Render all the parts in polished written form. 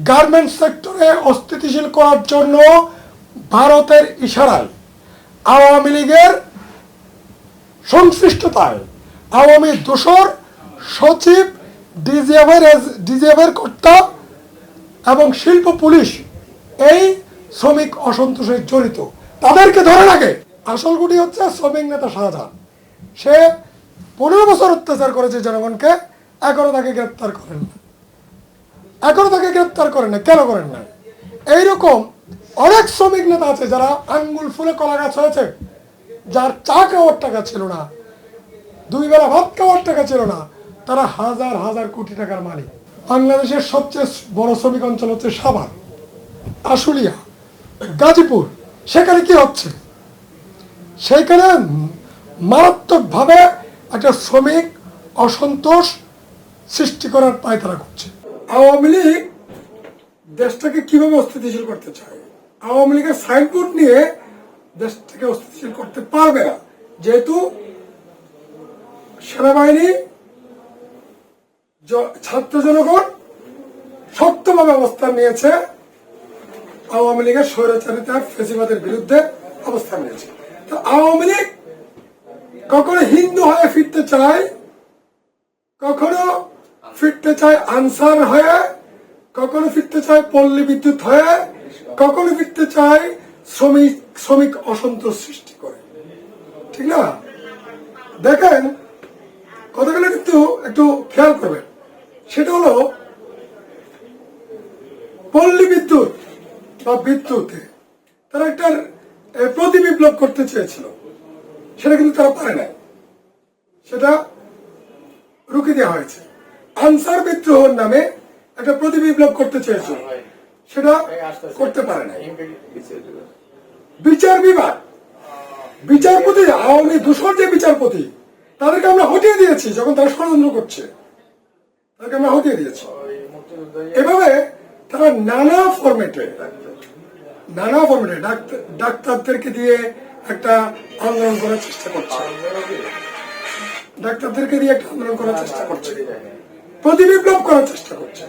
Garments সেক্টরে অস্থিতিশীল করার জন্য ভারতের ইশারায় আওয়ামী লীগের সংশ্লিষ্টতায় আওয়ামী দোসর সচিব ডিজিএফের কর্তা এবং শিল্প পুলিশ এই শ্রমিক অসন্তোষে জড়িত, তাদেরকে ধরে রাখে। আসল গুটি হচ্ছে শ্রমিক নেতা শাহজাহান। সে 15 বছর অত্যাচার করেছে জনগণকে, এখনো তাকে গ্রেপ্তার করেন না। কেন করেন না? এইরকম অনেক শ্রমিক নেতা আছে যারা আঙ্গুল ফুলে কলা গাছ হয়েছে, যার চা খাওয়ার টাকা ছিল না, 2 বেলা ভাত খাওয়ার টাকা ছিল না, তারা হাজার হাজার কোটি টাকার মালিক। বাংলাদেশের সবচেয়ে বড় শ্রমিক অঞ্চল হচ্ছে সাভার, আশুলিয়া, গাজীপুর। সেখানে কি হচ্ছে? সেইখানে মারাত্মকভাবে একটা শ্রমিক অসন্তোষ সৃষ্টি করার পায়তারা করছে। আওয়ামী লীগ দেশটাকে কিভাবে অস্থিতিশীল করতে চায়? আওয়ামী লীগের সাইনবোর্ড নিয়ে দেশটাকে অস্থিতিশীল করতে পারবে না, যেহেতু সেনাবাহিনী, ছাত্র জনগণ শক্তভাবে অবস্থান নিয়েছে, আওয়ামী লীগের স্বৈরাচারিতা ফ্যাসিবাদের বিরুদ্ধে অবস্থান নিয়েছে। তো আওয়ামী লীগ কখনো হিন্দু হয়ে ফিরতে চায়, কখনো ফিরতে চায় আনসার হয়ে, কখনো ফিরতে চায় পল্লী বিদ্যুৎ হয়ে, কখনো ফিরতে চায় শ্রমিক অসন্তোষ সৃষ্টি করে। ঠিক না? দেখেন, কথাগুলো কিন্তু একটু খেয়াল করবেন। সেটা হলো পল্লী বিদ্যুৎ বা বিদ্যুতে তারা একটা প্রতি বিপ্লব করতে চেয়েছিল, সেটা কিন্তু তারা পারে নাই, সেটা রুখে দেওয়া হয়েছে। আনসার বিদ্রোহের নামে একটা প্রতি বিপ্লব করতে চেয়েছিল, সেটা করতে পারে নাই। বিচার বিভাগ, বিচারপতি, আওয়ামী দোসর যে বিচারপতি, তাদেরকে আমরা হটিয়ে দিয়েছি। যখন তারা ষড়যন্ত্র করছে, তাদেরকে আমরা হটিয়ে দিয়েছি। এভাবে তারা নানা ফরম্যাটে ডাক্তারদেরকে দিয়ে একটা আন্দোলন করার চেষ্টা করছে, প্রতি বিপ্লব করার চেষ্টা করছে।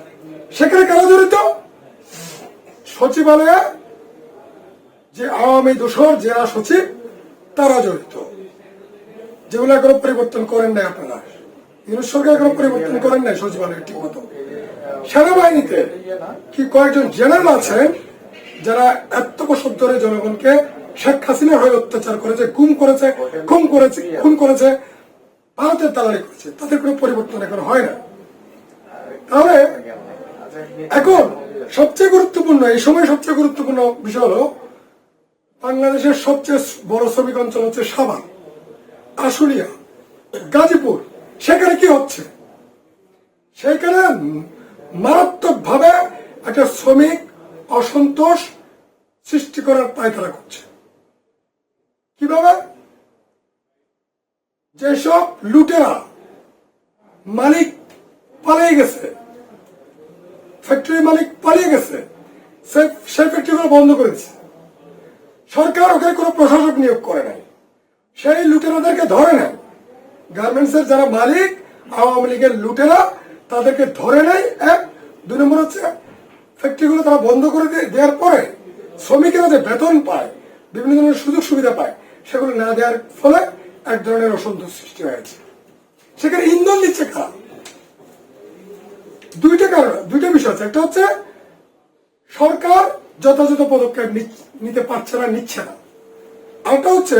সেখানে কারা জড়িত? সচিবালয়ে যে আওয়ামী দোসর জেলা সচিব, তারা জড়িত, যেগুলো এখনো পরিবর্তন করেন নাই আপনারা। ইউনুস সরকার এখনো পরিবর্তন করেন নাই সচিবালয় ঠিক মতো। সেনাবাহিনীতে কি কয়েকজন জেনারেল আছেন যারা এত বছর ধরে জনগণকে শেখ হাসিনা হয়ে অত্যাচার করেছে, খুন করেছে, ভারতের দালালি করেছে, তাদের কোনো পরিবর্তন এখন হয় না। তাহলে এখন সবচেয়ে গুরুত্বপূর্ণ, এই সময় সবচেয়ে গুরুত্বপূর্ণ বিষয় হলো বাংলাদেশের সবচেয়ে বড় শ্রমিক অঞ্চল হচ্ছে সাভার, আশুলিয়া, গাজীপুর। সেখানে কি হচ্ছে? সেখানে মারাত্মকভাবে একটা শ্রমিক অসন্তোষ সৃষ্টি করার পায়তারা করছে। কিভাবে? যেসব লুটেরা মালিক পালিয়ে গেছে, ফ্যাক্টরি মালিক পালিয়ে গেছে, সেই ফ্যাক্টরিগুলো বন্ধ করে দিচ্ছে। সরকার ওখানে কোনো প্রশাসক নিয়োগ করে নাই, সেই লুটেরাদেরকে ধরে নেয়। গার্মেন্টসের যারা মালিক, আওয়ামী লীগের লুটেরা, তাদেরকে ধরে নেয়। 1, 2 নম্বর হচ্ছে ফ্যাক্টরিগুলো তারা বন্ধ করে দেওয়ার পরে শ্রমিকেরা যে বেতন পায়, বিভিন্ন ধরনের সুযোগ সুবিধা পায়, সেগুলো না দেওয়ার ফলে এক ধরনের অসন্তোষ সৃষ্টি হয়েছে। সেখানে ইন্ধন দিচ্ছে কারা? দুইটা বিষয় আছে। একটা হচ্ছে সরকার যথাযথ পদক্ষেপ নিতে পারছে না, নিচ্ছে না। আরেকটা হচ্ছে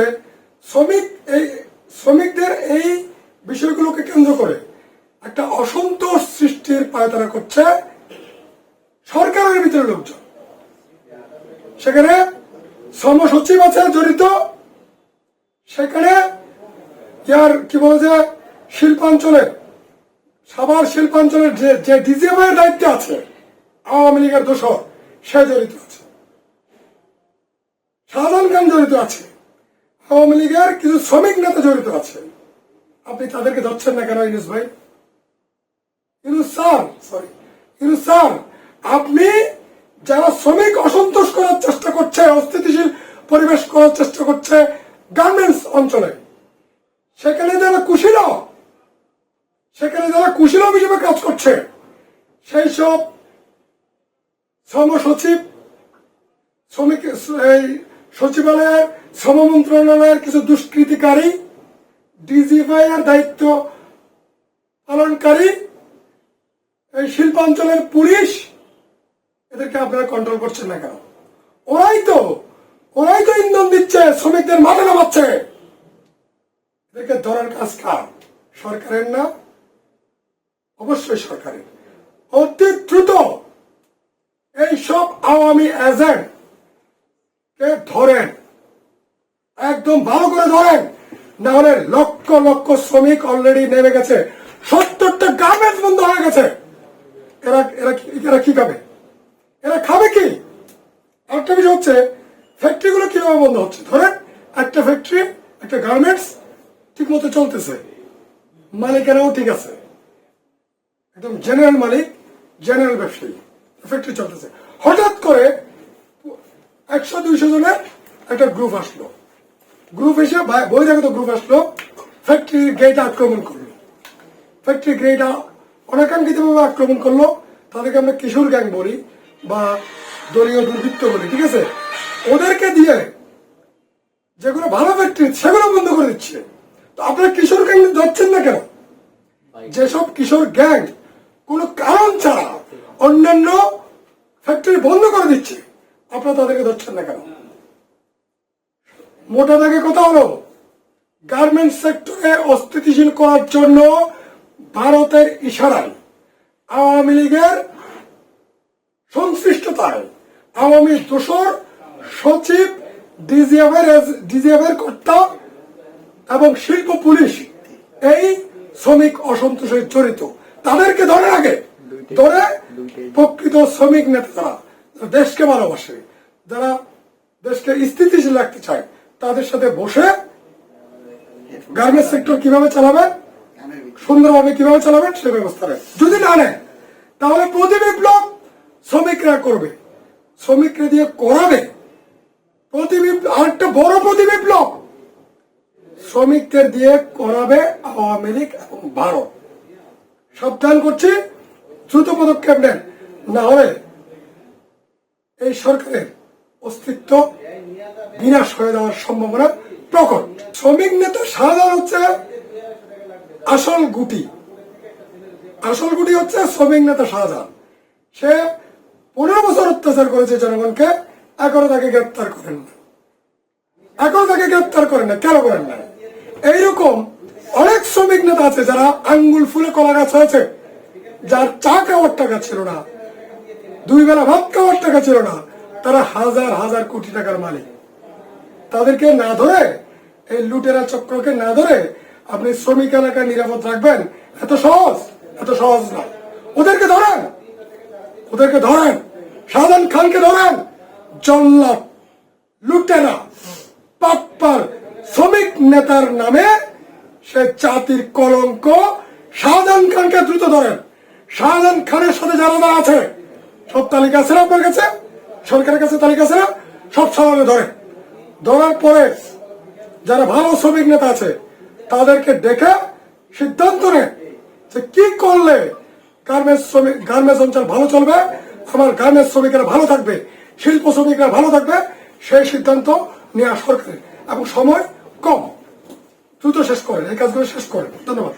শ্রমিকদের এই বিষয়গুলোকে কেন্দ্র করে একটা অসন্তোষ সৃষ্টির পায়তারা করছে সরকারের ভিতরে লোকজন। সেখানে শ্রম সচিব আছে জড়িত, সেখানে কি বলে যে শিল্পাঞ্চলের, সাভার শিল্পাঞ্চলের যে ডিজিএফের দায়িত্বে আছে আওয়ামী লীগের দোসর, সে জড়িত আছে, শাহজাহান খান জড়িত আছে, আওয়ামী লীগের কিছু শ্রমিক নেতা জড়িত আছে। আপনি তাদেরকে ধরছেন না কেন ইউনুস ভাই? ইউনুস স্যার, আপনি যারা শ্রমিক অসন্তোষ করার চেষ্টা করছে, অস্থিতিশীল পরিবেশ করার চেষ্টা করছে গার্মেন্টস অঞ্চলে, সেখানে যারা কুশীলব হিসেবে কাজ করছে, সেই সব শ্রম সচিব, শ্রমিক এই সচিবালয়ের শ্রম মন্ত্রণালয়ের কিছু দুষ্কৃতিকারী, ডিজিএফআই এর দায়িত্ব পালনকারী, এই শিল্পাঞ্চলের পুলিশ, এদেরকে আপনারা কন্ট্রোল করছেন না কেন? ওরাই তো ইন্ধন দিচ্ছে, শ্রমিকদের মাথা নামাচ্ছে। এদেরকে ধরার কাজ কার? সরকারের না? অবশ্যই সরকারের। অতি দ্রুত এইসব আওয়ামী এজেন্ট কে ধরেন, একদম ভালো করে ধরেন, না হলে লক্ষ লক্ষ শ্রমিক অলরেডি নেমে গেছে। 70টা গার্মেন্টস বন্ধ হয়ে গেছে। এরা কি খাবে? এরা খাবে কি? আরেকটা বিষয় হচ্ছে, ফ্যাক্টরিগুলো কিভাবে বন্ধ হচ্ছে? ধরেন একটা ফ্যাক্টরি, একটা গার্মেন্টস ঠিক মতো চলতেছে, মালিকেরাও ঠিক আছে, একদম জেনারেল মালিক, জেনারেল ব্যবসায়ী, ফ্যাক্টরি চলতেছে। হঠাৎ করে 100-200 জনের একটা গ্রুপ আসলো, গ্রুপ এসে বহিরাগত গ্রুপ আসলো, ফ্যাক্টরির গেট আক্রমণ করলো। ফ্যাক্টরি গেট অনাকাঙ্ক্ষিতভাবে আক্রমণ করলো। তাদেরকে আমরা কিশোর গ্যাং বলি বা দলীয় দুর্বৃত্ত বলি, ঠিক আছে? ওদেরকে দিয়ে যেগুলো ভালো ফ্যাক্টরি সেগুলো বন্ধ করে দিচ্ছে। তো আপনারা কিশোর গ্যাং ধরছেন না কেন? যেসব কিশোর গ্যাং কোনো কারণ ছাড়া অন্যান্য ফ্যাক্টরি বন্ধ করে দিচ্ছে, আপনারা তাদেরকে ধরছেন না কেন? মোটা দাগে কথা হলো, গার্মেন্টস সেক্টরে অস্থিতিশীল করার জন্য ভারতের ইশারায়, আওয়ামী লীগের সংশ্লিষ্টতায়, আওয়ামী দোসর সচিব, ডিজিএফের কর্তা এবং শিল্প পুলিশ এই শ্রমিক অসন্তোষে জড়িত। তাদেরকে ধরে আগে ধরে প্রকৃত শ্রমিক নেতা যারা দেশকে ভালোবাসে, যারা দেশকে স্থিতিশীল রাখতে চায়, তাদের সাথে বসে গার্মেন্টস সেক্টর কিভাবে চালাবেন, সুন্দরভাবে কিভাবে চালাবেন সে ব্যবস্থা নেন। যদি না নেন তাহলে প্রতি বিপ্লব শ্রমিকরা করবে, শ্রমিকরা দিয়ে করাবে। আরেকটা বড় প্রতি বিপ্লব শ্রমিকদের দিয়ে করাবে আওয়ামী লীগ এবং ভারত। সাবধান করছি, দ্রুত পদক্ষেপ নেন, না হলে এই সরকারের অস্তিত্ব বিনাশ হয়ে যাওয়ার সম্ভাবনা প্রকট। শ্রমিক নেতা শাহজাহান হচ্ছে আসল গুটি। আসল গুটি হচ্ছে শ্রমিক নেতা শাহজাহান। সে 15 বছর অত্যাচার করেছে জনগণকে, এখনো তাকে গ্রেপ্তার করেন না। কেন করেন না? এইরকম অনেক শ্রমিক নেতা আছে যারা আঙ্গুল ফুলে কলা গাছ হয়েছে, যার চা খাওয়ার টাকা ছিল না, 2 বেলা ভাত খাওয়ার টাকা ছিল না, তারা হাজার হাজার কোটি টাকার মালিক। তাদেরকে না ধরে, এই লুটেরা চক্রকে না ধরে আপনি শ্রমিক এলাকায় নিরাপদ রাখবেন এত সহজ না। ওদেরকে ধরেন, শাহজাহান খানকে ধরেন। জল্লাদ, লুটেরা, পাপ্পার শ্রমিক নেতার নামে সে জাতির কলঙ্ক। শাহজাহান খানকে দ্রুত ধরেন। শাহজাহান খানের সাথে যারা আছে সব তালিকা আছে না আপনার কাছে? সরকারের কাছে তালিকা আছে না? সব সমানে ধরার পরে যারা ভালো শ্রমিক নেতা আছে তাদেরকে দেখে সিদ্ধান্ত নেন যে কি করলে গার্মেন্টস অঞ্চল ভালো চলবে, আমার গার্মেন্টস শ্রমিকরা ভালো থাকবে, শিল্প শ্রমিকরা ভালো থাকবে। সেই সিদ্ধান্ত নেওয়া সরকারের, এবং সময় কম, দ্রুত শেষ করেন, এই কাজগুলো শেষ করেন। ধন্যবাদ।